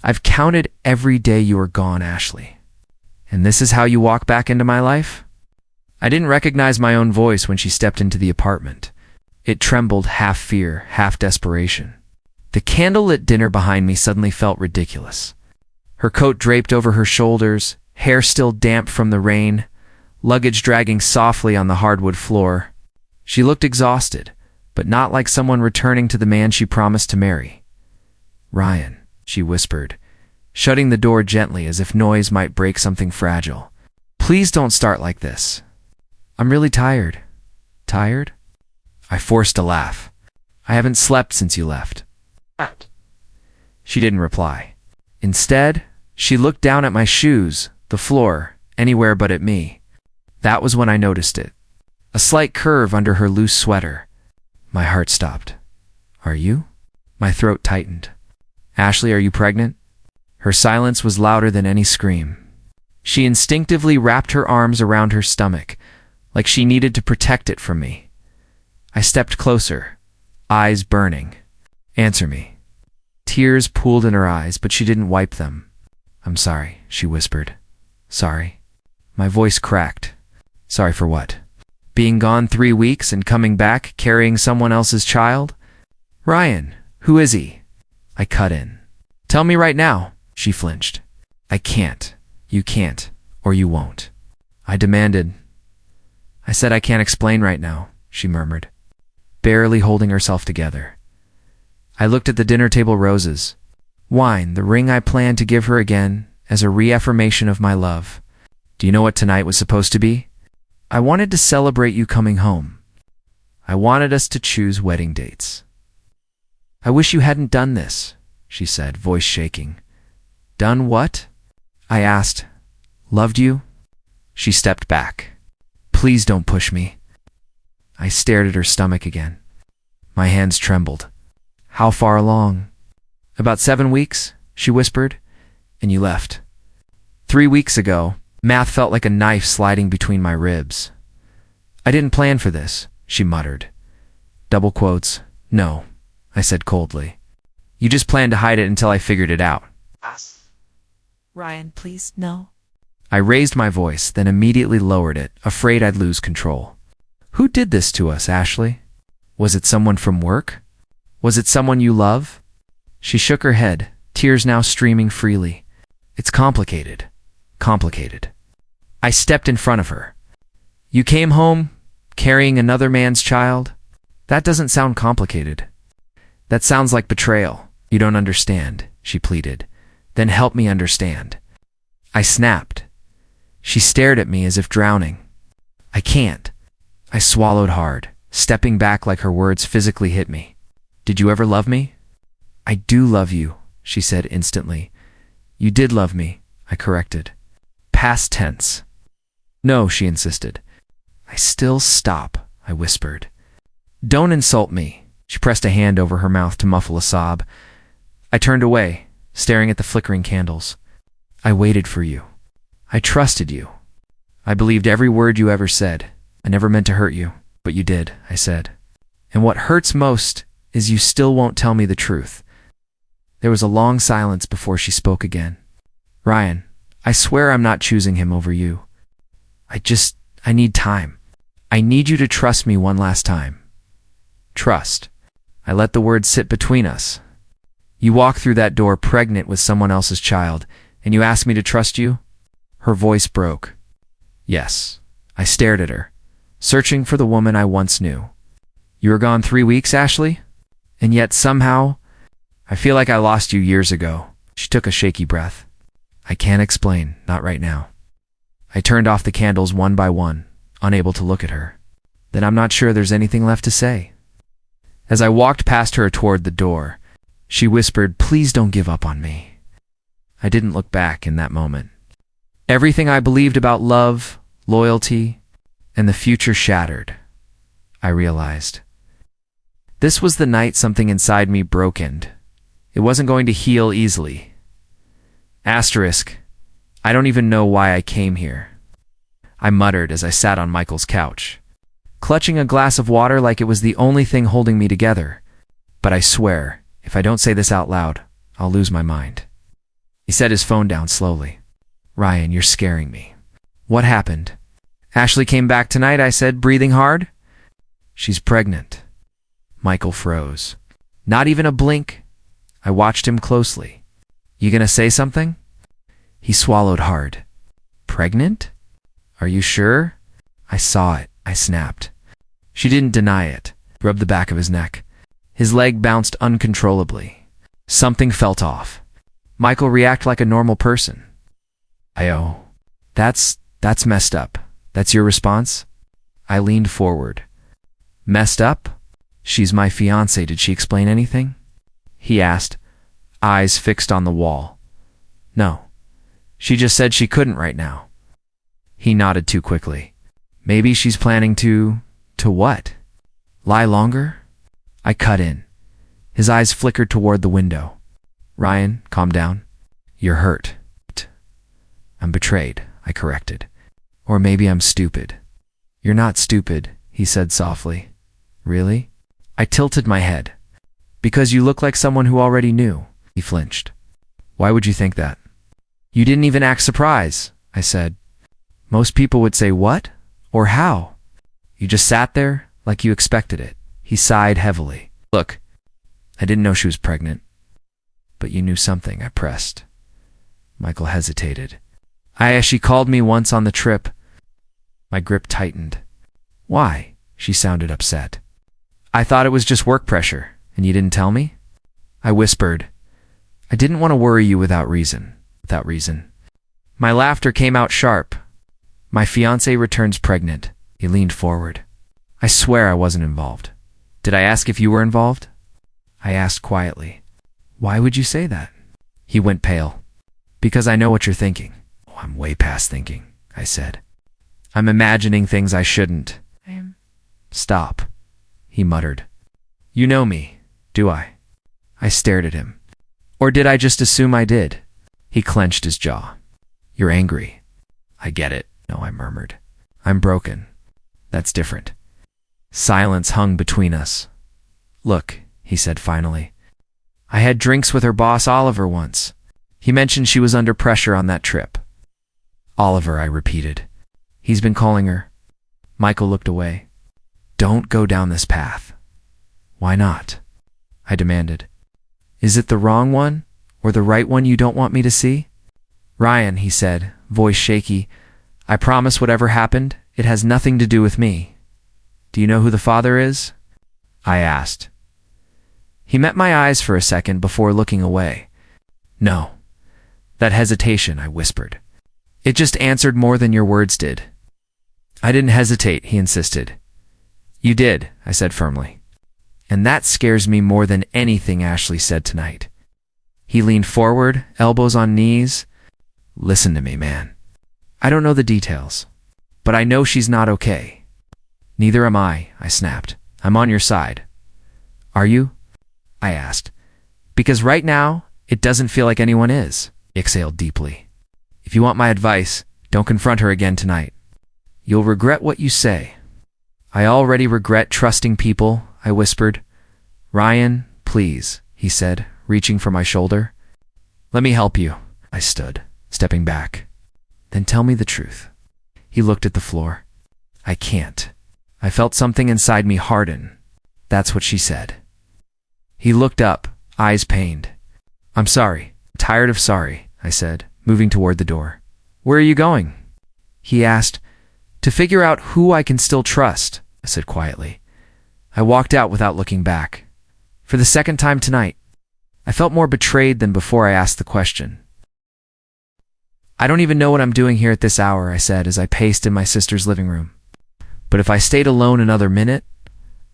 I've counted every day you were gone, Ashley. And this is how you walk back into my life? I didn't recognize my own voice when she stepped into the apartment. It trembled, half fear, half desperation. The candlelit dinner behind me suddenly felt ridiculous. Her coat draped over her shoulders, hair still damp from the rain, luggage dragging softly on the hardwood floor. She looked exhausted, but not like someone returning to the man she promised to marry. "Ryan," she whispered, shutting the door gently as if noise might break something fragile. "Please don't start like this. I'm really tired." "Tired?" I forced a laugh. "I haven't slept since you left." She didn't reply. Instead, she looked down at my shoes, the floor, anywhere but at me. That was when I noticed it. A slight curve under her loose sweater. My heart stopped. "Are you?" My throat tightened. "Ashley, are you pregnant?" Her silence was louder than any scream. She instinctively wrapped her arms around her stomach, like she needed to protect it from me. I stepped closer, eyes burning. "Answer me." Tears pooled in her eyes, but she didn't wipe them. "I'm sorry," she whispered. "Sorry." My voice cracked. "Sorry for what? Being gone 3 weeks and coming back carrying someone else's child?" "Ryan, who is he?" I cut in. "Tell me right now." She flinched. "I can't. You can't, or you won't." I demanded. "I said I can't explain right now," she murmured, barely holding herself together. I looked at the dinner table roses. Wine, the ring I planned to give her again, as a reaffirmation of my love. "Do you know what tonight was supposed to be? I wanted to celebrate you coming home. I wanted us to choose wedding dates." "I wish you hadn't done this," she said, voice shaking. "Done what?" I asked. "Loved you?" She stepped back. "Please don't push me." I stared at her stomach again. My hands trembled. "How far along?" "About 7 weeks," she whispered. "And you left." 3 weeks ago. Math felt like a knife sliding between my ribs. "I didn't plan for this," she muttered. Double quotes. "No," I said coldly. "You just planned to hide it until I figured it out." "Ryan, please, no." I raised my voice, then immediately lowered it, afraid I'd lose control. "Who did this to us, Ashley? Was it someone from work? Was it someone you love?" She shook her head, tears now streaming freely. "It's complicated. Complicated." I stepped in front of her. "You came home carrying another man's child? That doesn't sound complicated." "That sounds like betrayal." "You don't understand," she pleaded. "Then help me understand." I snapped. She stared at me as if drowning. "I can't." I swallowed hard, stepping back like her words physically hit me. "Did you ever love me?" "I do love you," she said instantly. "You did love me," I corrected. Past tense. "No," she insisted. "I still stop," I whispered. "Don't insult me." She pressed a hand over her mouth to muffle a sob. I turned away, staring at the flickering candles. "I waited for you. I trusted you. I believed every word you ever said. I never meant to hurt you, but you did," I said. "And what hurts most is you still won't tell me the truth." There was a long silence before she spoke again. "Ryan, I swear I'm not choosing him over you. I need time. I need you to trust me one last time." Trust. I let the words sit between us. "You walk through that door pregnant with someone else's child, and you ask me to trust you?" Her voice broke. "Yes." I stared at her, searching for the woman I once knew. "You were gone 3 weeks, Ashley? And yet somehow, I feel like I lost you years ago." She took a shaky breath. "I can't explain, not right now." I turned off the candles one by one, unable to look at her. "Then I'm not sure there's anything left to say." As I walked past her toward the door, she whispered, "Please don't give up on me." I didn't look back in that moment. Everything I believed about love, loyalty, and the future shattered, I realized. This was the night something inside me broke. It wasn't going to heal easily. Asterisk, I don't even know why I came here. I muttered as I sat on Michael's couch, clutching a glass of water like it was the only thing holding me together. But I swear, if I don't say this out loud, I'll lose my mind. He set his phone down slowly. Ryan, you're scaring me. What happened? Ashley came back tonight, I said, breathing hard. She's pregnant. Michael froze. Not even a blink. I watched him closely. You gonna say something? He swallowed hard. Pregnant? Are you sure? I saw it, I snapped. She didn't deny it. Rubbed the back of his neck. His leg bounced uncontrollably. Something felt off. Michael reacted like a normal person. That's messed up. That's your response? I leaned forward. Messed up? She's my fiancée. Did she explain anything? He asked, eyes fixed on the wall. No. She just said she couldn't right now. He nodded too quickly. Maybe she's planning to what? Lie longer? I cut in. His eyes flickered toward the window. Ryan, calm down. You're hurt. I'm betrayed, I corrected. Or maybe I'm stupid. You're not stupid, he said softly. Really? I tilted my head. Because you look like someone who already knew. He flinched. Why would you think that? You didn't even act surprised, I said. Most people would say what? Or how? You just sat there like you expected it. He sighed heavily. Look, I didn't know she was pregnant. But you knew something, I pressed. Michael hesitated. She called me once on the trip. My grip tightened. Why? She sounded upset. I thought it was just work pressure, and you didn't tell me? I whispered. I didn't want to worry you without reason. My laughter came out sharp. My fiancée returns pregnant. He leaned forward. I swear I wasn't involved. Did I ask if you were involved? I asked quietly. Why would you say that? He went pale. Because I know what you're thinking. Oh, I'm way past thinking, I said. I'm imagining things I shouldn't. Stop, he muttered. You know me, do I? I stared at him. Or did I just assume I did? He clenched his jaw. You're angry. I get it. No, I murmured. I'm broken. That's different. Silence hung between us. Look, he said finally. I had drinks with her boss Oliver once. He mentioned she was under pressure on that trip. Oliver, I repeated. He's been calling her. Michael looked away. Don't go down this path. Why not? I demanded. Is it the wrong one, or the right one you don't want me to see? Ryan, he said, voice shaky, I promise whatever happened, it has nothing to do with me. Do you know who the father is? I asked. He met my eyes for a second before looking away. No. That hesitation, I whispered. It just answered more than your words did. I didn't hesitate, he insisted. You did, I said firmly. And that scares me more than anything Ashley said tonight. He leaned forward, elbows on knees. Listen to me, man. I don't know the details, but I know she's not okay. Neither am I snapped. I'm on your side. Are you? I asked. Because right now, it doesn't feel like anyone is. He exhaled deeply. If you want my advice, don't confront her again tonight. You'll regret what you say. I already regret trusting people, I whispered. Ryan, please, he said, reaching for my shoulder. Let me help you. I stood, stepping back. Then tell me the truth. He looked at the floor. I can't. I felt something inside me harden. That's what she said. He looked up, eyes pained. I'm sorry. Tired of sorry, I said, moving toward the door. Where are you going? He asked. To figure out who I can still trust, I said quietly. I walked out without looking back. For the second time tonight, I felt more betrayed than before I asked the question. I don't even know what I'm doing here at this hour, I said as I paced in my sister's living room. But if I stayed alone another minute,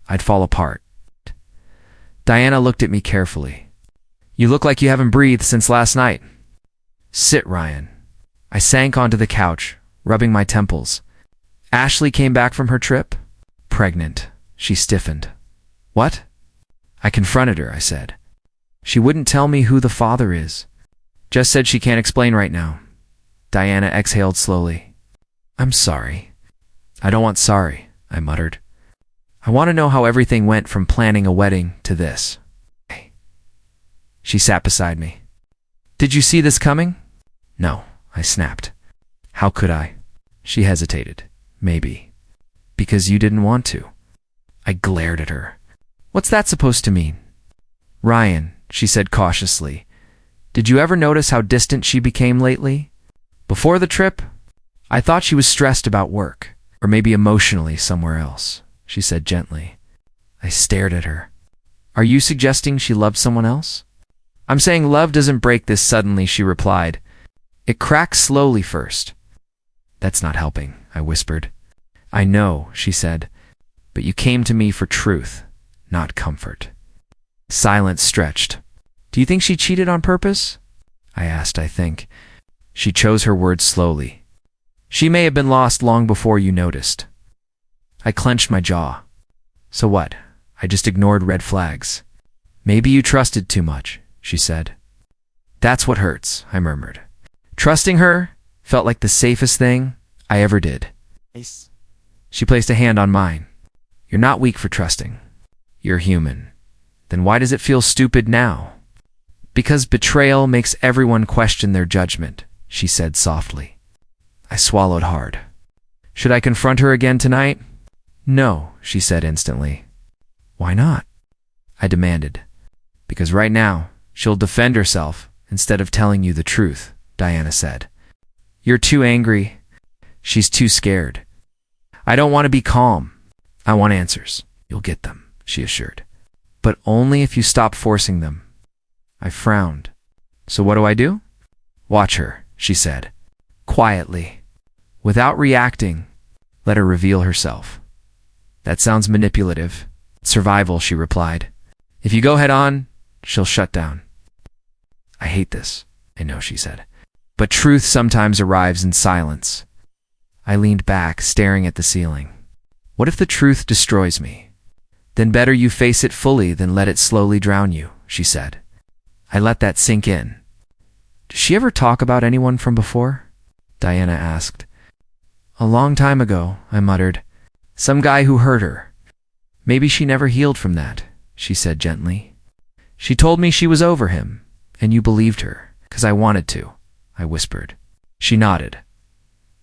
I'd fall apart. Diana looked at me carefully. You look like you haven't breathed since last night. Sit, Ryan. I sank onto the couch, rubbing my temples. Ashley came back from her trip? Pregnant. She stiffened. What? I confronted her, I said. She wouldn't tell me who the father is. Just said she can't explain right now. Diana exhaled slowly. I'm sorry. I don't want sorry, I muttered. I want to know how everything went from planning a wedding to this. She sat beside me. Did you see this coming? No, I snapped. How could I? She hesitated. Maybe. Because you didn't want to. I glared at her. What's that supposed to mean? Ryan, she said cautiously, did you ever notice how distant she became lately? Before the trip, I thought she was stressed about work, or maybe emotionally somewhere else, she said gently. I stared at her. Are you suggesting she loved someone else? I'm saying love doesn't break this suddenly, she replied. It cracks slowly first. That's not helping, I whispered. I know, she said, but you came to me for truth, not comfort. Silence stretched. Do you think she cheated on purpose? I asked, I think. She chose her words slowly. She may have been lost long before you noticed. I clenched my jaw. So what? I just ignored red flags. Maybe you trusted too much, she said. That's what hurts, I murmured. Trusting her felt like the safest thing I ever did. She placed a hand on mine. You're not weak for trusting. You're human. Then why does it feel stupid now? Because betrayal makes everyone question their judgment, she said softly. I swallowed hard. Should I confront her again tonight? No, she said instantly. Why not? I demanded. Because right now, she'll defend herself instead of telling you the truth, Diana said. You're too angry. She's too scared. I don't want to be calm. I want answers. You'll get them, she assured. But only if you stop forcing them. I frowned. So what do I do? Watch her, she said. Quietly. Without reacting, let her reveal herself. That sounds manipulative. Survival, she replied. If you go head on, she'll shut down. I hate this, I know, she said. But truth sometimes arrives in silence. I leaned back, staring at the ceiling. What if the truth destroys me? Then better you face it fully than let it slowly drown you, she said. I let that sink in. Does she ever talk about anyone from before? Diana asked. A long time ago, I muttered. Some guy who hurt her. Maybe she never healed from that, she said gently. She told me she was over him, and you believed her, 'cause I wanted to, I whispered. She nodded.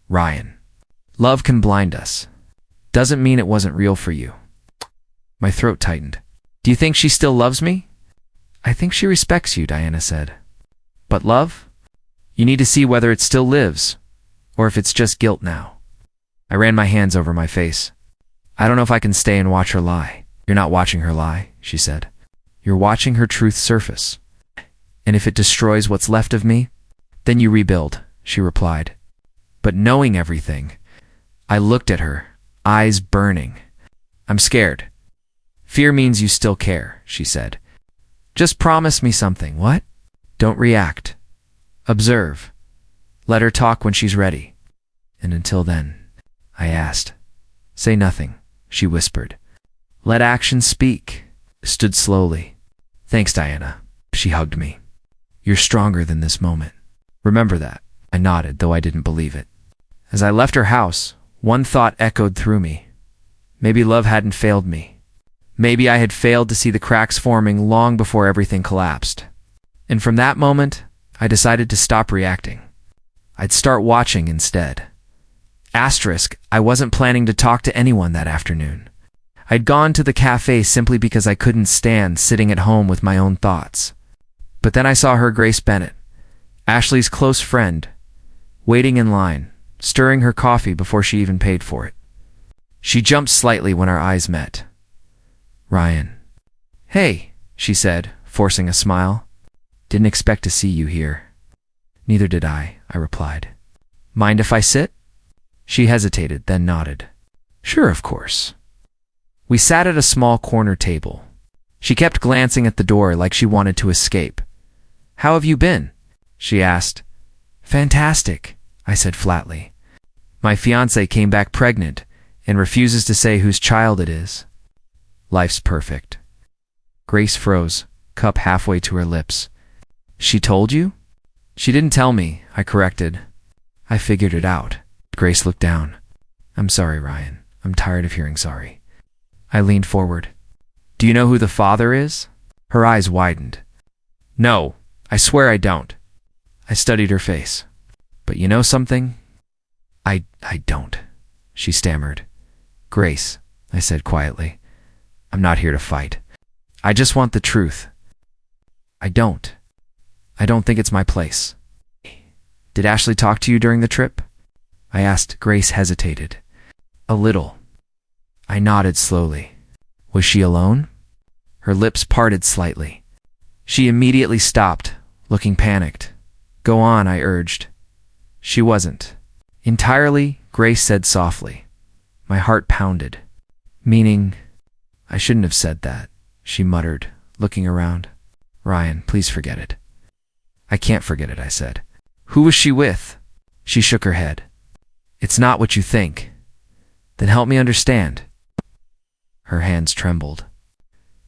Ryan. Love can blind us. Doesn't mean it wasn't real for you. My throat tightened. Do you think she still loves me? I think she respects you, Diana said. But love? You need to see whether it still lives, or if it's just guilt now. I ran my hands over my face. I don't know if I can stay and watch her lie. You're not watching her lie, she said. You're watching her truth surface. And if it destroys what's left of me, then you rebuild, she replied. But knowing everything, I looked at her, eyes burning. I'm scared. Fear means you still care, she said. Just promise me something, what? Don't react. Observe. Let her talk when she's ready. And until then, I asked. Say nothing, she whispered. Let action speak. I stood slowly. Thanks, Diana. She hugged me. You're stronger than this moment. Remember that. I nodded, though I didn't believe it. As I left her house, one thought echoed through me. Maybe love hadn't failed me. Maybe I had failed to see the cracks forming long before everything collapsed. And from that moment, I decided to stop reacting. I'd start watching instead. Asterisk, I wasn't planning to talk to anyone that afternoon. I'd gone to the cafe simply because I couldn't stand sitting at home with my own thoughts. But then I saw her, Grace Bennett, Ashley's close friend, waiting in line, stirring her coffee before she even paid for it. She jumped slightly when our eyes met. Ryan. Hey, she said, forcing a smile. Didn't expect to see you here. Neither did I replied. Mind if I sit? She hesitated, then nodded. Sure, of course. We sat at a small corner table. She kept glancing at the door like she wanted to escape. How have you been? She asked. Fantastic, I said flatly. My fiancée came back pregnant and refuses to say whose child it is. Life's perfect. Grace froze, cup halfway to her lips. She told you? She didn't tell me, I corrected. I figured it out. Grace looked down. I'm sorry, Ryan. I'm tired of hearing sorry. I leaned forward. Do you know who the father is? Her eyes widened. No, I swear I don't. I studied her face. But you know something? I don't, she stammered. Grace, I said quietly, I'm not here to fight. I just want the truth. I don't think it's my place. Did Ashley talk to you during the trip? I asked. Grace hesitated. A little. I nodded slowly. Was she alone? Her lips parted slightly. She immediately stopped, looking panicked. Go on, I urged. She wasn't. Entirely, Grace said softly. My heart pounded. Meaning, I shouldn't have said that, she muttered, looking around. Ryan, please forget it. I can't forget it, I said. Who was she with? She shook her head. It's not what you think. Then help me understand. Her hands trembled.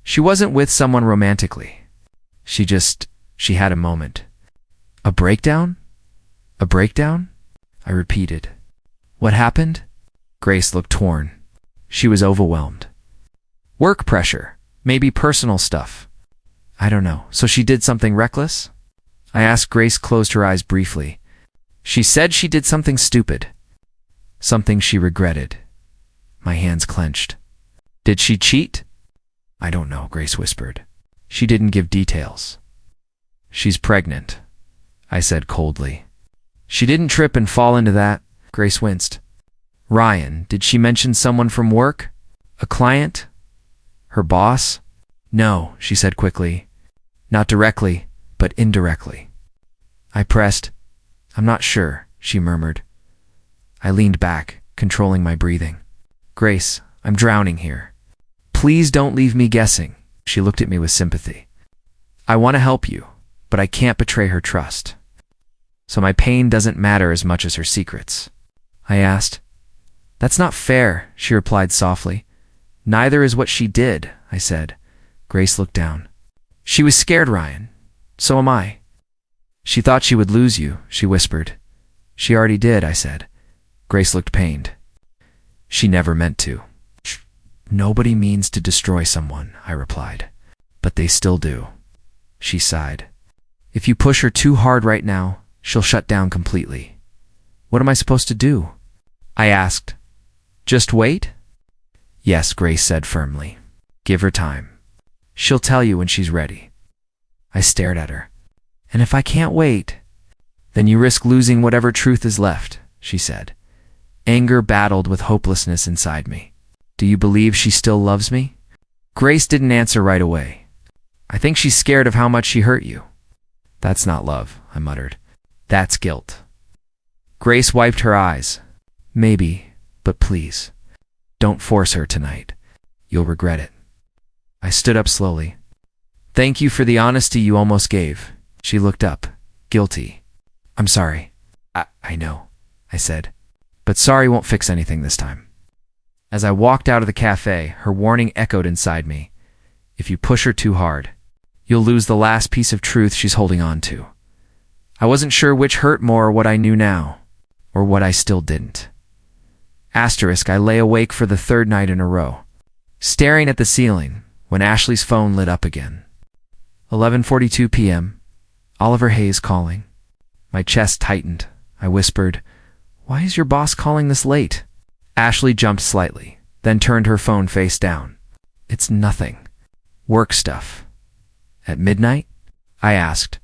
She wasn't with someone romantically. She had a moment. A breakdown? A breakdown? I repeated. What happened? Grace looked torn. She was overwhelmed. Work pressure. Maybe personal stuff. I don't know. So she did something reckless? I asked. Grace closed her eyes briefly. She said she did something stupid. Something she regretted. My hands clenched. Did she cheat? I don't know, Grace whispered. She didn't give details. She's pregnant, I said coldly. She didn't trip and fall into that, Grace winced. Ryan, did she mention someone from work? A client? Her boss? No, she said quickly. Not directly, but indirectly. I pressed. I'm not sure, she murmured. I leaned back, controlling my breathing. Grace, I'm drowning here. Please don't leave me guessing. She looked at me with sympathy. I want to help you, but I can't betray her trust. So my pain doesn't matter as much as her secrets. I asked. That's not fair, she replied softly. Neither is what she did, I said. Grace looked down. She was scared, Ryan. So am I. She thought she would lose you, she whispered. She already did, I said. Grace looked pained. She never meant to. Nobody means to destroy someone, I replied. But they still do. She sighed. If you push her too hard right now, she'll shut down completely. What am I supposed to do? I asked. Just wait? Yes, Grace said firmly. Give her time. She'll tell you when she's ready. I stared at her. And if I can't wait? Then you risk losing whatever truth is left, she said. Anger battled with hopelessness inside me. Do you believe she still loves me? Grace didn't answer right away. I think she's scared of how much she hurt you. That's not love, I muttered. That's guilt. Grace wiped her eyes. Maybe, but please, don't force her tonight. You'll regret it. I stood up slowly. Thank you for the honesty you almost gave. She looked up, guilty. I'm sorry. I know, I said. But sorry won't fix anything this time. As I walked out of the cafe, her warning echoed inside me. If you push her too hard, you'll lose the last piece of truth she's holding on to. I wasn't sure which hurt more, what I knew now, or what I still didn't. Asterisk, I lay awake for the third night in a row, staring at the ceiling when Ashley's phone lit up again. 11:42 p.m. Oliver Hayes calling. My chest tightened. I whispered, Why is your boss calling this late? Ashley jumped slightly, then turned her phone face down. It's nothing. Work stuff. At midnight? I asked.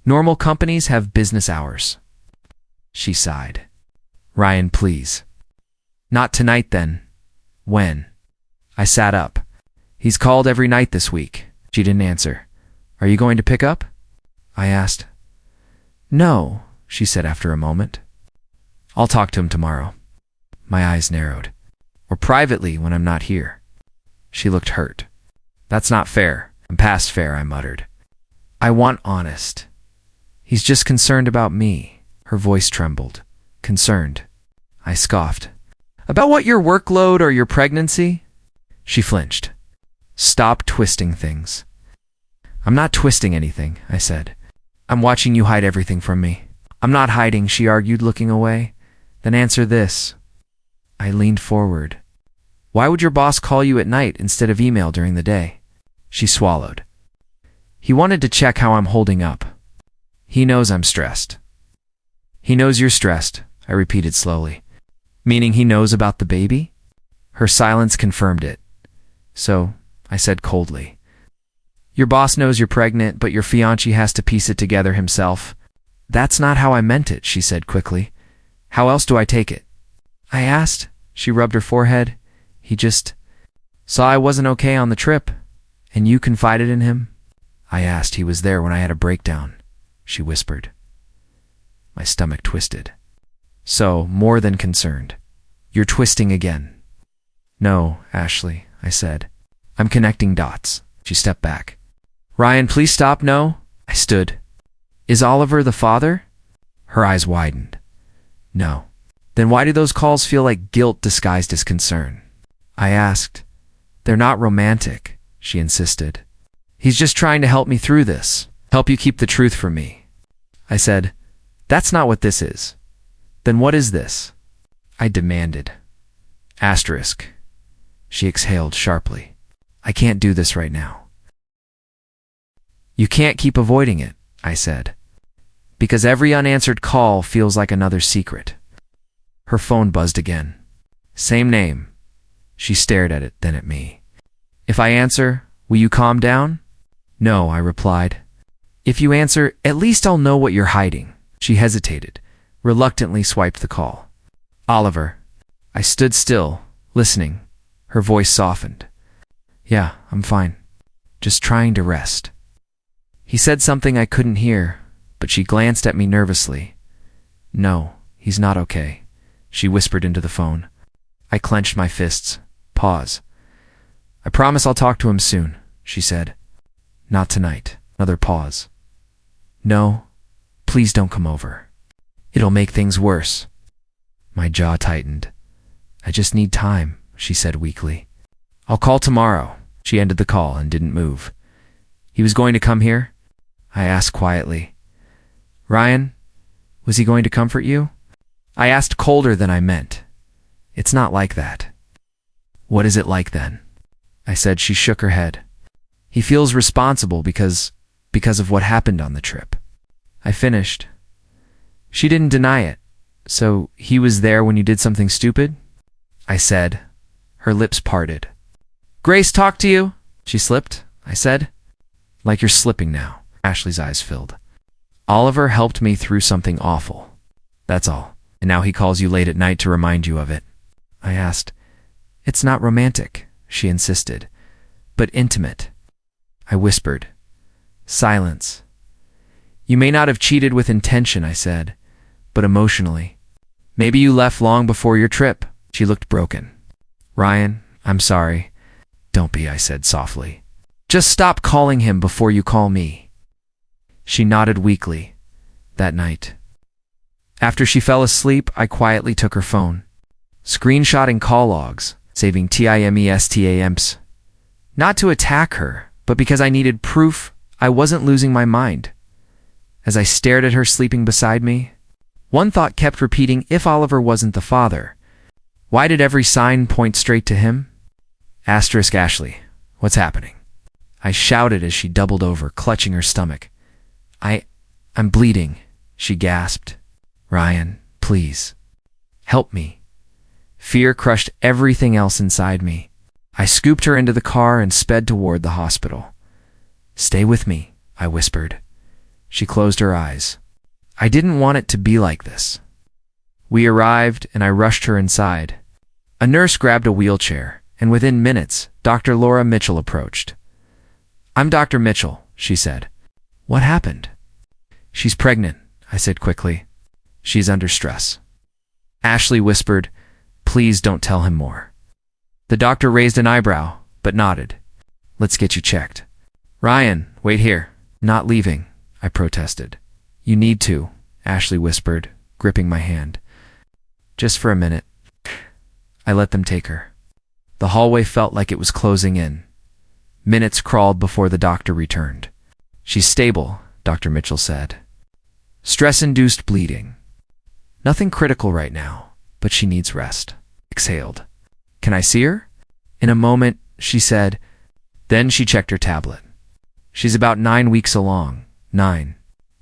Normal companies have business hours. She sighed. Ryan, please. Not tonight then. When? I sat up. He's called every night this week. She didn't answer. Are you going to pick up? I asked. No, she said after a moment. I'll talk to him tomorrow. My eyes narrowed. Or privately when I'm not here. She looked hurt. That's not fair. I'm past fair, I muttered. I want honest. He's just concerned about me. Her voice trembled. Concerned. I scoffed. About what, your workload or your pregnancy? She flinched. Stop twisting things. I'm not twisting anything, I said. I'm watching you hide everything from me. I'm not hiding, she argued, looking away. Then answer this. I leaned forward. Why would your boss call you at night instead of email during the day? She swallowed. He wanted to check how I'm holding up. He knows I'm stressed. He knows you're stressed, I repeated slowly. Meaning he knows about the baby? Her silence confirmed it. So, I said coldly. Your boss knows you're pregnant, but your fiancé has to piece it together himself. That's not how I meant it, she said quickly. How else do I take it? I asked. She rubbed her forehead. He just saw I wasn't okay on the trip. And you confided in him? I asked. He was there when I had a breakdown, she whispered. My stomach twisted. So, more than concerned. You're twisting again. No, Ashley, I said. I'm connecting dots. She stepped back. Ryan, please stop, no? I stood. Is Oliver the father? Her eyes widened. No. Then why do those calls feel like guilt disguised as concern? I asked. They're not romantic, she insisted. He's just trying to help me through this. Help you keep the truth from me. I said, that's not what this is. Then what is this? I demanded. Asterisk. She exhaled sharply. I can't do this right now. You can't keep avoiding it, I said. Because every unanswered call feels like another secret. Her phone buzzed again. Same name. She stared at it, then at me. If I answer, will you calm down? No, I replied. If you answer, at least I'll know what you're hiding. She hesitated, reluctantly swiped the call. Oliver. I stood still, listening. Her voice softened. Yeah, I'm fine. Just trying to rest. He said something I couldn't hear, but she glanced at me nervously. No, he's not okay, she whispered into the phone. I clenched my fists. Pause. I promise I'll talk to him soon, she said. Not tonight. Another pause. No, please don't come over. It'll make things worse. My jaw tightened. I just need time, she said weakly. I'll call tomorrow. She ended the call and didn't move. He was going to come here? I asked quietly. Ryan, was he going to comfort you? I asked colder than I meant. It's not like that. What is it like then? I said. She shook her head. He feels responsible because of what happened on the trip. I finished. She didn't deny it. So he was there when you did something stupid? I said. Her lips parted. Grace talked to you? She slipped, I said. Like you're slipping now. Ashley's eyes filled. Oliver helped me through something awful. That's all. And now he calls you late at night to remind you of it. I asked. It's not romantic, she insisted, but intimate. I whispered. Silence. You may not have cheated with intention, I said, but emotionally. Maybe you left long before your trip. She looked broken. Ryan, I'm sorry. Don't be, I said softly. Just stop calling him before you call me. She nodded weakly. That night. After she fell asleep, I quietly took her phone, screenshotting call logs, saving timestamps. Not to attack her, but because I needed proof I wasn't losing my mind. As I stared at her sleeping beside me, one thought kept repeating, if Oliver wasn't the father, why did every sign point straight to him? Asterisk Ashley, what's happening? I shouted as she doubled over, clutching her stomach. I'm bleeding, she gasped. Ryan, please. Help me. Fear crushed everything else inside me. I scooped her into the car and sped toward the hospital. Stay with me, I whispered. She closed her eyes. I didn't want it to be like this. We arrived, and I rushed her inside. A nurse grabbed a wheelchair, and within minutes, Dr. Laura Mitchell approached. I'm Dr. Mitchell, she said. What happened? She's pregnant, I said quickly. She's under stress. Ashley whispered, please don't tell him more. The doctor raised an eyebrow, but nodded. Let's get you checked. Ryan, wait here. Not leaving, I protested. You need to, Ashley whispered, gripping my hand. Just for a minute. I let them take her. The hallway felt like it was closing in. Minutes crawled before the doctor returned. She's stable, Dr. Mitchell said. Stress-induced bleeding. Nothing critical right now, but she needs rest. Exhaled. Can I see her? In a moment, she said. Then she checked her tablet. She's about 9 weeks along. 9,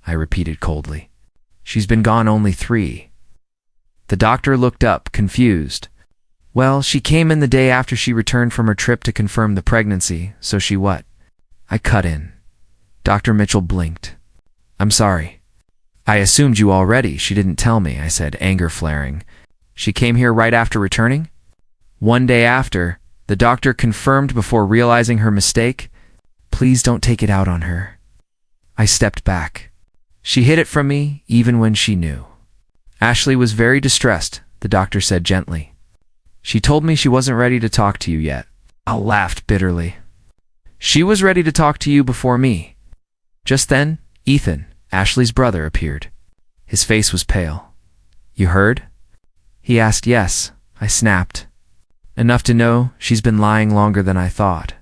I repeated coldly. She's been gone only 3. The doctor looked up, confused. Well, she came in the day after she returned from her trip to confirm the pregnancy, so she what? I cut in. Dr. Mitchell blinked. I'm sorry. I assumed you already. She didn't tell me, I said, anger flaring. She came here right after returning? 1 day after, the doctor confirmed before realizing her mistake. Please don't take it out on her. I stepped back. She hid it from me, even when she knew. Ashley was very distressed, the doctor said gently. She told me she wasn't ready to talk to you yet. I laughed bitterly. She was ready to talk to you before me. Just then, Ethan, Ashley's brother, appeared. His face was pale. You heard? He asked. Yes, I snapped. Enough to know she's been lying longer than I thought.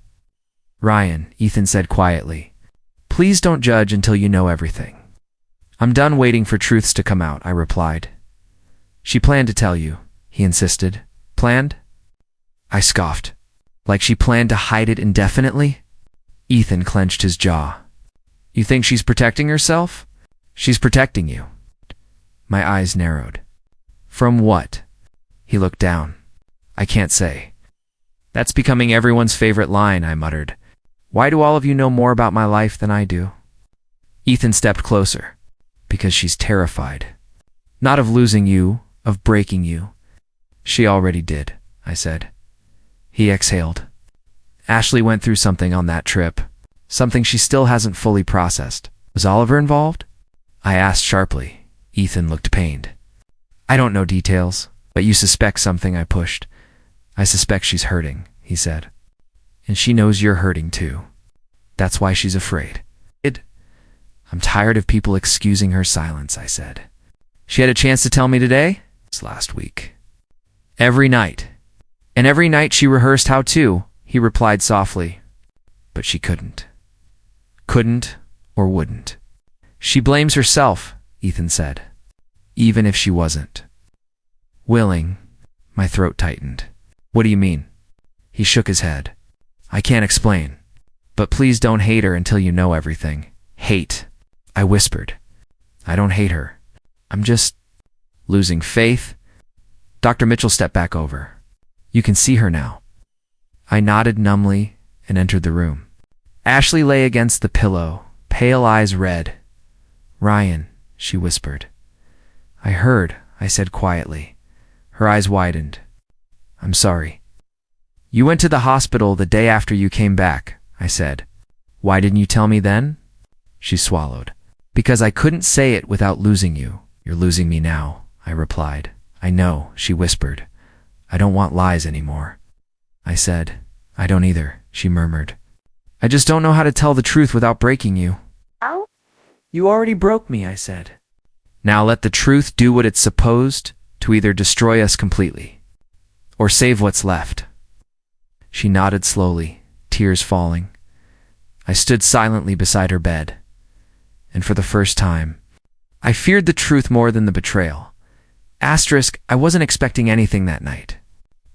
Ryan, Ethan said quietly, please don't judge until you know everything. I'm done waiting for truths to come out, I replied. She planned to tell you, he insisted. Planned? I scoffed. Like she planned to hide it indefinitely? Ethan clenched his jaw. You think she's protecting herself? She's protecting you. My eyes narrowed. From what? He looked down. I can't say. That's becoming everyone's favorite line, I muttered. Why do all of you know more about my life than I do? Ethan stepped closer. Because she's terrified. Not of losing you, of breaking you. She already did, I said. He exhaled. Ashley went through something on that trip. Something she still hasn't fully processed. Was Oliver involved? I asked sharply. Ethan looked pained. I don't know details, but you suspect something, I pushed. I suspect she's hurting, he said. And she knows you're hurting too. That's why she's afraid. I'm tired of people excusing her silence, I said. She had a chance to tell me today? It's last week. Every night. And every night she rehearsed how to, he replied softly. But she couldn't. Couldn't or wouldn't. She blames herself, Ethan said. Even if she wasn't. Willing. My throat tightened. What do you mean? He shook his head. I can't explain. But please don't hate her until you know everything. Hate. I whispered. I don't hate her. I'm just losing faith. Dr. Mitchell stepped back over. You can see her now. I nodded numbly and entered the room. Ashley lay against the pillow, pale eyes red. Ryan, she whispered. I heard, I said quietly. Her eyes widened. I'm sorry. You went to the hospital the day after you came back, I said. Why didn't you tell me then? She swallowed. Because I couldn't say it without losing you. You're losing me now, I replied. I know, she whispered. I don't want lies anymore. I said. I don't either, she murmured. I just don't know how to tell the truth without breaking you. Ow. You already broke me, I said. Now let the truth do what it's supposed to, either destroy us completely or save what's left. She nodded slowly, tears falling. I stood silently beside her bed. And for the first time, I feared the truth more than the betrayal. Asterisk, I wasn't expecting anything that night.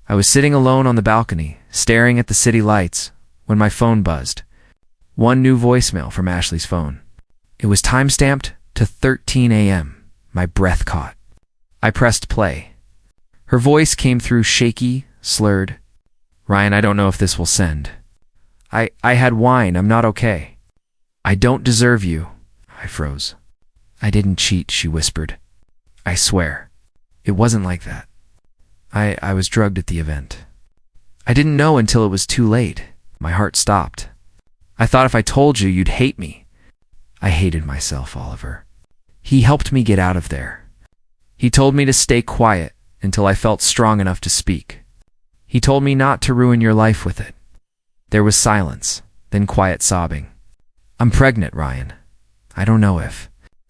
I was sitting alone on the balcony, staring at the city lights, when my phone buzzed. One new voicemail from Ashley's phone. It was time-stamped to 13 a.m. My breath caught. I pressed play. Her voice came through shaky, slurred. Ryan, I don't know if this will send. I had wine. I'm not okay. I don't deserve you. I froze. I didn't cheat, she whispered. I swear. It wasn't like that. I was drugged at the event. I didn't know until it was too late. My heart stopped. I thought if I told you, you'd hate me. I hated myself, Oliver. He helped me get out of there. He told me to stay quiet until I felt strong enough to speak. He told me not to ruin your life with it. There was silence, then quiet sobbing. I'm pregnant, Ryan. I don't know if.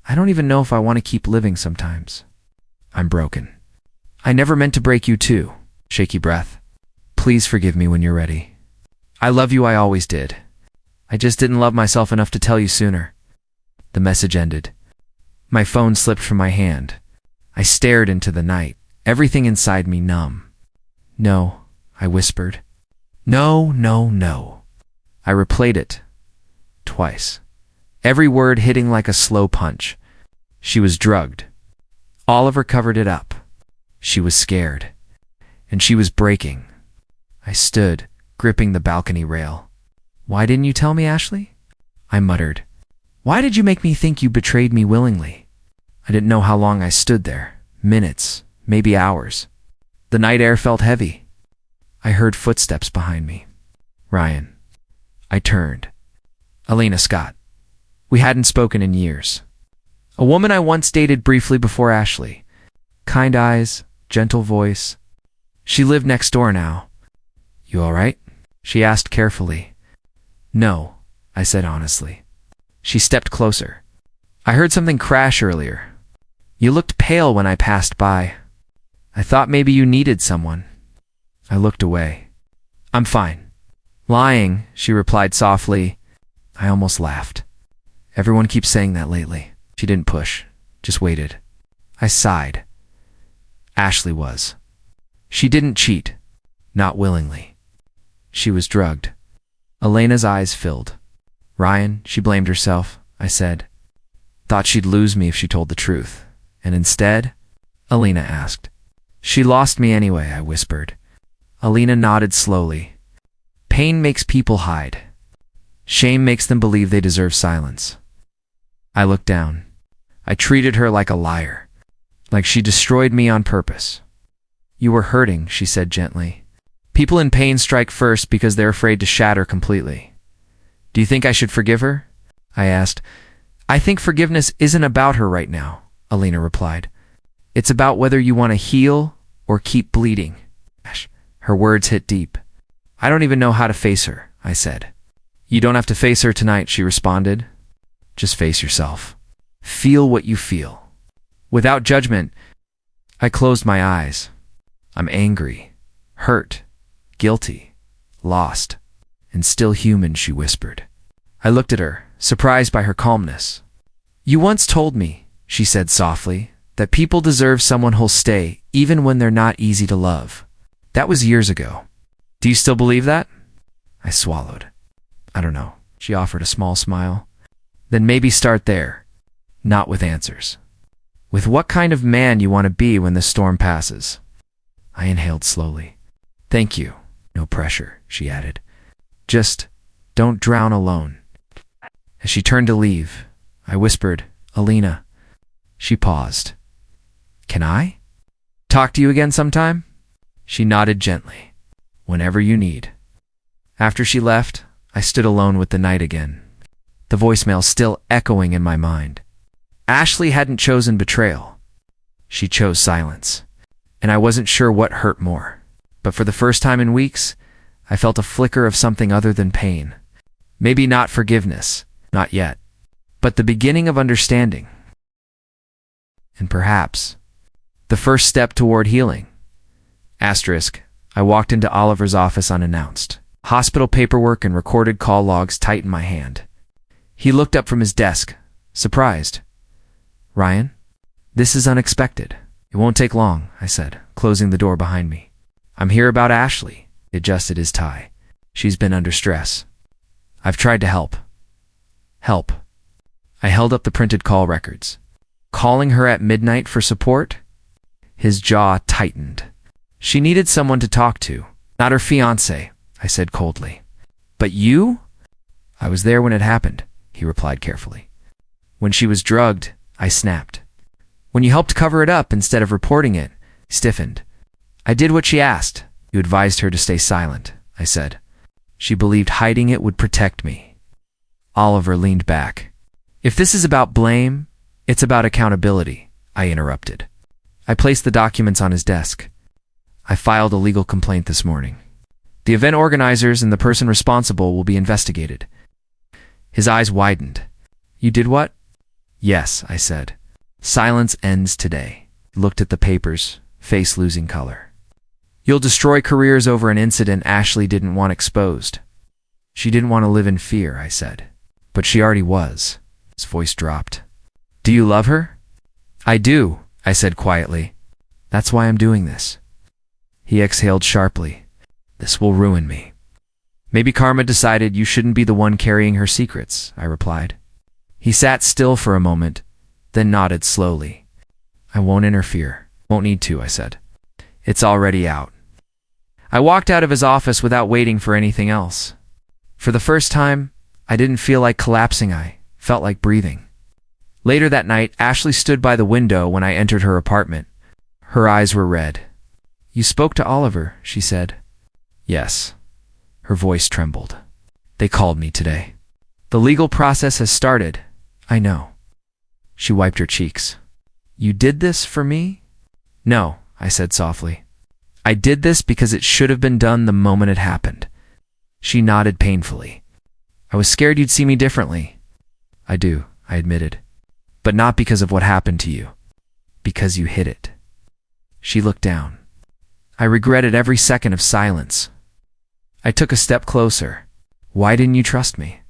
I don't even know if I want to keep living sometimes. I'm broken. I never meant to break you too. Shaky breath. Please forgive me when you're ready. I love you, I always did. I just didn't love myself enough to tell you sooner. The message ended. My phone slipped from my hand. I stared into the night, everything inside me numb. No, I whispered. No, no, no. I replayed it. Twice. Every word hitting like a slow punch. She was drugged. Oliver covered it up. She was scared, and she was breaking. I stood, gripping the balcony rail. "Why didn't you tell me, Ashley?" I muttered. "Why did you make me think you betrayed me willingly?" I didn't know how long I stood there. Minutes, maybe hours. The night air felt heavy. I heard footsteps behind me. Ryan. I turned. Elena Scott. We hadn't spoken in years. A woman I once dated briefly before Ashley. Kind eyes, gentle voice. She lived next door now. "You all right?" she asked carefully. "No," I said honestly. She stepped closer. "I heard something crash earlier. You looked pale when I passed by. I thought maybe you needed someone." I looked away. "I'm fine." "Lying," she replied softly. I almost laughed. Everyone keeps saying that lately. She didn't push, just waited. I sighed. Ashley was. She didn't cheat, not willingly. She was drugged. Elena's eyes filled. "Ryan, she blamed herself," I said. "Thought she'd lose me if she told the truth. And instead?" Elena asked. "She lost me anyway," I whispered. Elena nodded slowly. "Pain makes people hide. Shame makes them believe they deserve silence." I looked down. I treated her like a liar, like she destroyed me on purpose. "You were hurting," she said gently. "People in pain strike first because they're afraid to shatter completely." "Do you think I should forgive her?" I asked. "I think forgiveness isn't about her right now," Elena replied. "It's about whether you want to heal or keep bleeding." Her words hit deep. "I don't even know how to face her," I said. "You don't have to face her tonight," she responded. "Just face yourself. Feel what you feel. Without judgment." I closed my eyes. "I'm angry, hurt, guilty, lost, and still human," she whispered. I looked at her, surprised by her calmness. "You once told me," she said softly, "that people deserve someone who'll stay even when they're not easy to love. That was years ago. Do you still believe that?" I swallowed. "I don't know." She offered a small smile. "Then maybe start there. Not with answers. With what kind of man you want to be when the storm passes." I inhaled slowly. "Thank you. No pressure," she added. "Just don't drown alone." As she turned to leave, I whispered, "Elena." She paused. "Can I talk to you again sometime?" She nodded gently. "Whenever you need." After she left, I stood alone with the night again, the voicemail still echoing in my mind. Ashley hadn't chosen betrayal. She chose silence, and I wasn't sure what hurt more. But for the first time in weeks, I felt a flicker of something other than pain. Maybe not forgiveness, not yet, but the beginning of understanding. And perhaps the first step toward healing. Asterisk, I walked into Oliver's office unannounced. Hospital paperwork and recorded call logs tight in my hand. He looked up from his desk, surprised. "Ryan, this is unexpected." "It won't take long," I said, closing the door behind me. "I'm here about Ashley." He adjusted his tie. "She's been under stress. I've tried to help." "Help?" I held up the printed call records. "Calling her at midnight for support?" His jaw tightened. "She needed someone to talk to, not her fiancé," I said coldly. "But you?" "I was there when it happened," he replied carefully. "When she was drugged," I snapped. "When you helped cover it up instead of reporting it," he stiffened. "I did what she asked." "You advised her to stay silent," I said. "She believed hiding it would protect me." Oliver leaned back. "If this is about blame, it's about accountability," I interrupted. I placed the documents on his desk. "I filed a legal complaint this morning. The event organizers and the person responsible will be investigated." His eyes widened. "You did what?" "Yes," I said. "Silence ends today." He looked at the papers, face losing color. "You'll destroy careers over an incident Ashley didn't want exposed." "She didn't want to live in fear," I said. "But she already was." His voice dropped. "Do you love her?" "I do," I said quietly. "That's why I'm doing this." He exhaled sharply. "This will ruin me." "Maybe karma decided you shouldn't be the one carrying her secrets," I replied. He sat still for a moment, then nodded slowly. I won't interfere. Won't need to, I said. It's already out. I walked out of his office without waiting for anything else. For the first time, I didn't feel like collapsing. I felt like breathing. Later that night, Ashley stood by the window when I entered her apartment. Her eyes were red. You spoke to Oliver, she said. Yes. Her voice trembled. They called me today. The legal process has started. I know. She wiped her cheeks. You did this for me? No, I said softly. I did this because it should have been done the moment it happened. She nodded painfully. I was scared you'd see me differently. I do, I admitted. But not because of what happened to you. Because you hid it. She looked down. I regretted every second of silence. I took a step closer. Why didn't you trust me?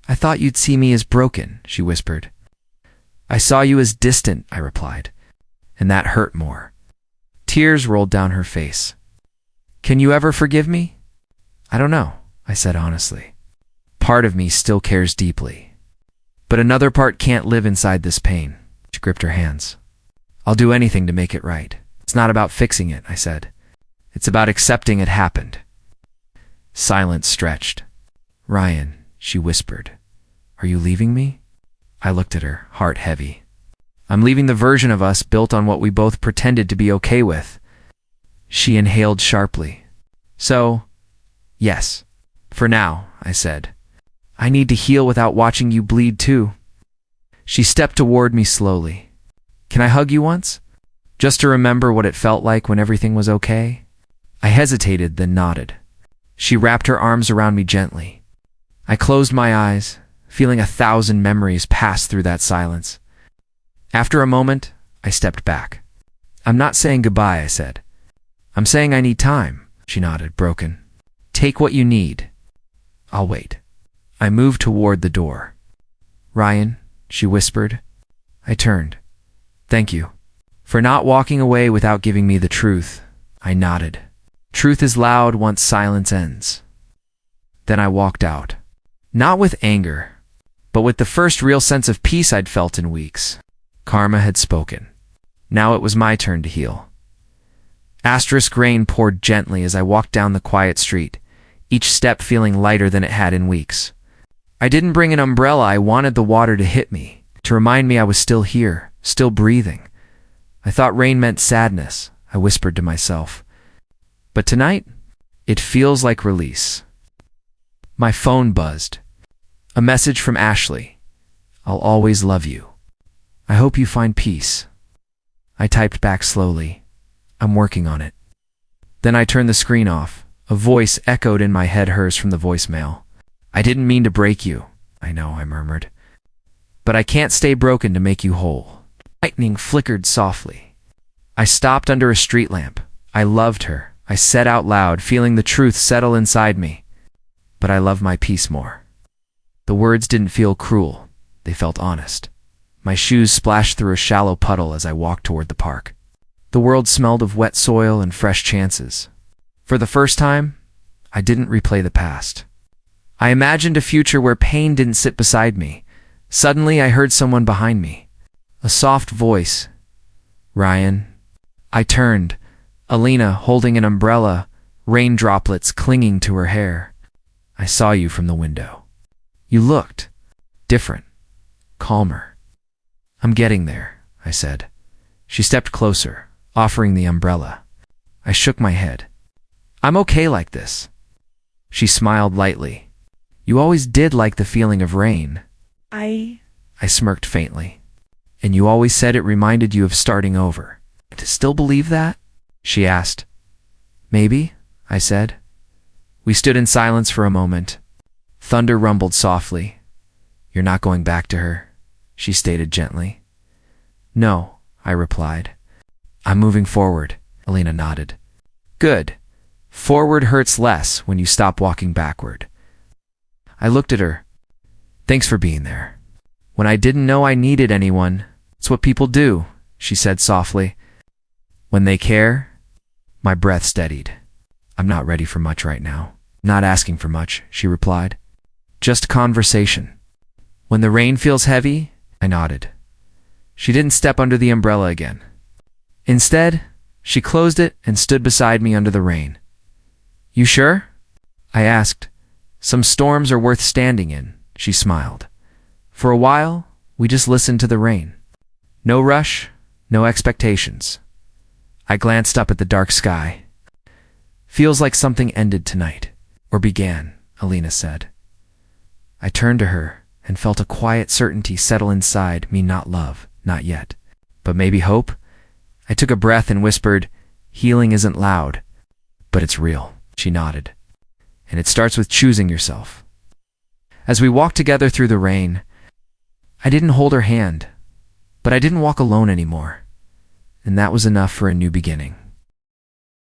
I thought you'd see me as broken, she whispered. I saw you as distant, I replied. And that hurt more. Tears rolled down her face. Can you ever forgive me? I don't know, I said honestly. Part of me still cares deeply. But another part can't live inside this pain. She gripped her hands. I'll do anything to make it right. It's not about fixing it, I said. It's about accepting it happened. Silence stretched. Ryan, she whispered. Are you leaving me? I looked at her, heart heavy. I'm leaving the version of us built on what we both pretended to be okay with. She inhaled sharply. So, yes. For now, I said. I need to heal without watching you bleed too. She stepped toward me slowly. Can I hug you once? Just to remember what it felt like when everything was okay? I hesitated, then nodded. She wrapped her arms around me gently. I closed my eyes, feeling 1,000 memories pass through that silence. After a moment, I stepped back. I'm not saying goodbye, I said. I'm saying I need time, she nodded, broken. Take what you need. I'll wait. I moved toward the door. Ryan, she whispered. I turned. Thank you. For not walking away without giving me the truth, I nodded. Truth is loud once silence ends. Then I walked out. Not with anger, but with the first real sense of peace I'd felt in weeks. Karma had spoken. Now it was my turn to heal. Asterisk rain poured gently as I walked down the quiet street, each step feeling lighter than it had in weeks. I didn't bring an umbrella. I wanted the water to hit me, to remind me I was still here, still breathing. I thought rain meant sadness, I whispered to myself. But tonight, it feels like release. My phone buzzed. A message from Ashley. I'll always love you. I hope you find peace. I typed back slowly. I'm working on it. Then I turned the screen off. A voice echoed in my head, hers from the voicemail. I didn't mean to break you. I know, I murmured. But I can't stay broken to make you whole. Lightning flickered softly. I stopped under a street lamp. I loved her. I said out loud, feeling the truth settle inside me. But I love my peace more. The words didn't feel cruel. They felt honest. My shoes splashed through a shallow puddle as I walked toward the park. The world smelled of wet soil and fresh chances. For the first time, I didn't replay the past. I imagined a future where pain didn't sit beside me. Suddenly, I heard someone behind me. A soft voice. Ryan. I turned. Alina holding an umbrella, rain droplets clinging to her hair. I saw you from the window. You looked different, calmer. I'm getting there, I said. She stepped closer, offering the umbrella. I shook my head. I'm okay like this. She smiled lightly. You always did like the feeling of rain. I smirked faintly. And you always said it reminded you of starting over. To still believe that? She asked. Maybe, I said. We stood in silence for a moment. Thunder rumbled softly. You're not going back to her, she stated gently. No, I replied. I'm moving forward, Alina nodded. Good. Forward hurts less when you stop walking backward. I looked at her. Thanks for being there. When I didn't know I needed anyone, it's what people do, she said softly. When they care, my breath steadied. I'm not ready for much right now. Not asking for much, she replied. Just conversation. When the rain feels heavy, I nodded. She didn't step under the umbrella again. Instead, she closed it and stood beside me under the rain. You sure? I asked. Some storms are worth standing in, she smiled. For a while, we just listened to the rain. No rush, no expectations. I glanced up at the dark sky. Feels like something ended tonight, or began, Alina said. I turned to her and felt a quiet certainty settle inside me, not love, not yet, but maybe hope. I took a breath and whispered, healing isn't loud, but it's real. She nodded. And it starts with choosing yourself. As we walked together through the rain, I didn't hold her hand, but I didn't walk alone anymore. And that was enough for a new beginning.